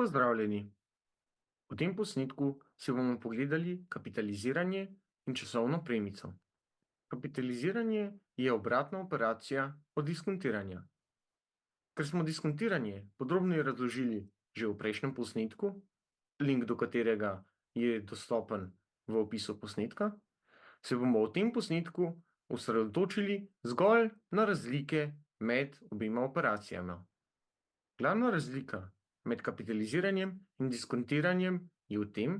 Pozdravljeni! V tem posnetku si bomo pogledali kapitaliziranje in časovno premico. Kapitaliziranje je obratna operacija od diskontiranja. Ker smo diskontiranje podrobneje razložili že v prejšnjem posnetku, link do katerega je dostopen v opisu posnetka, se bomo v tem posnetku osredotočili zgolj na razlike med obema operacijama. Glavna razlika med kapitaliziranjem in diskontiranjem je v tem,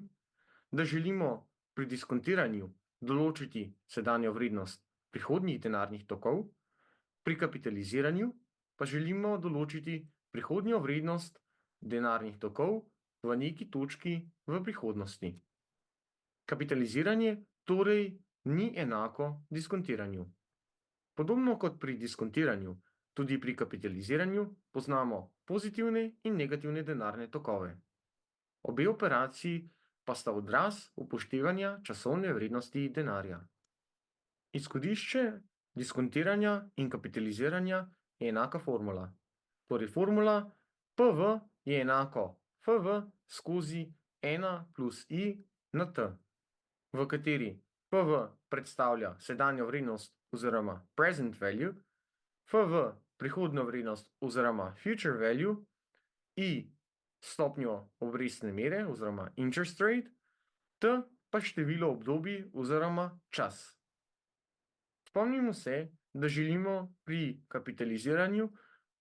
da želimo pri diskontiranju določiti sedanjo vrednost prihodnjih denarnih tokov, pri kapitaliziranju pa želimo določiti prihodnjo vrednost denarnih tokov v neki točki v prihodnosti. Kapitaliziranje torej ni enako diskontiranju. Podobno kot pri diskontiranju, tudi pri kapitaliziranju poznamo pozitivne in negativne denarne tokove. Obe operaciji pa sta odraz upoštevanja časovne vrednosti denarja. Izhodišče diskontiranja in kapitaliziranja je enaka formula. Torej formula PV je enako FV skozi 1 plus I na T, v kateri PV predstavlja sedanjo vrednost oziroma present value, FV prihodnjo vrednost oziroma future value, I stopnjo obrestne mere oziroma interest rate, T pa število obdobij oziroma čas. Spomnimo se, da želimo pri kapitaliziranju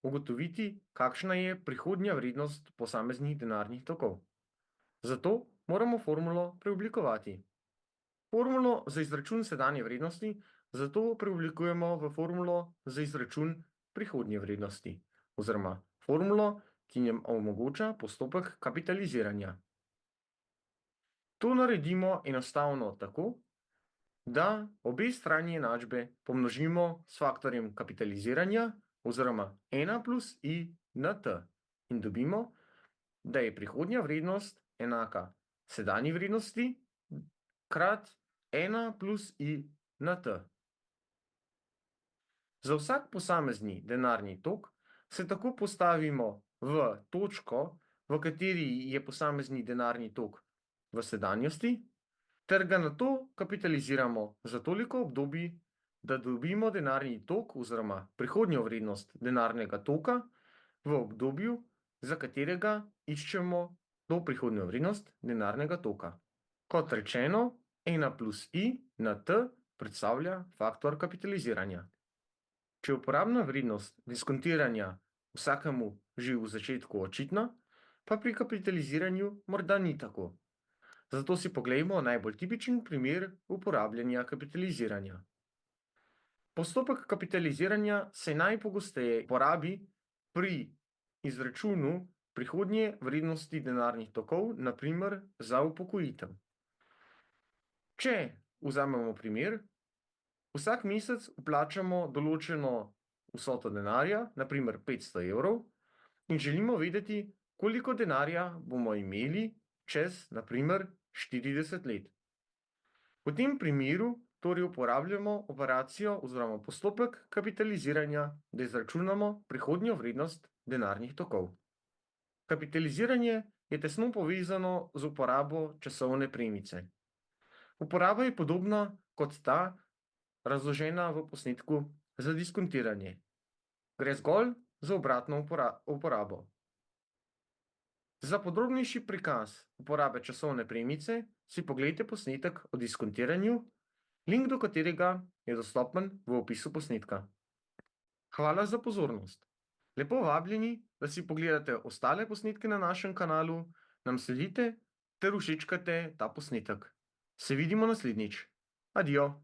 ugotoviti, kakšna je prihodnja vrednost posameznih denarnih tokov. Zato moramo formulo preoblikovati. Formulo za izračun sedanje vrednosti zato preoblikujemo v formulo za izračun prihodnje vrednosti oziroma formulo, ki nam omogoča postopek kapitaliziranja. To naredimo enostavno tako, da obe strani enačbe pomnožimo s faktorjem kapitaliziranja oziroma 1 plus I na T in dobimo, da je prihodnja vrednost enaka sedanji vrednosti krat 1 plus I na T. Za vsak posamezni denarni tok se tako postavimo v točko, v kateri je posamezni denarni tok v sedanjosti, ter ga nato kapitaliziramo za toliko obdobij, da dobimo denarni tok oziroma prihodnjo vrednost denarnega toka v obdobju, za katerega iščemo to prihodnjo vrednost denarnega toka. Kot rečeno, 1 plus I na T predstavlja faktor kapitaliziranja. Če je uporabna vrednost diskontiranja vsakemu že v začetku očitna, pa pri kapitaliziranju morda ni tako. Zato si poglejmo najbolj tipičen primer uporabljanja kapitaliziranja. Postopek kapitaliziranja se najpogosteje uporabi pri izračunu prihodnje vrednosti denarnih tokov, na primer za upokojitev. Če vzamemo primer, vsak mesec vplačamo določeno vsoto denarja, na primer 500 evrov, in želimo vedeti, koliko denarja bomo imeli čez, na primer, 40 let. V tem primeru torej uporabljamo operacijo oziroma postopek kapitaliziranja, da izračunamo prihodnjo vrednost denarnih tokov. Kapitaliziranje je tesno povezano z uporabo časovne premice. Uporaba je podobna kot ta, razložena v posnetku za diskontiranje. Gre zgolj za obratno uporabo. Za podrobnejši prikaz uporabe časovne premice si poglejte posnetek o diskontiranju, link do katerega je dostopen v opisu posnetka. Hvala za pozornost. Lepo vabljeni, da si pogledate ostale posnetke na našem kanalu, nam sledite ter všečkate ta posnetek. Se vidimo naslednjič. Adijo!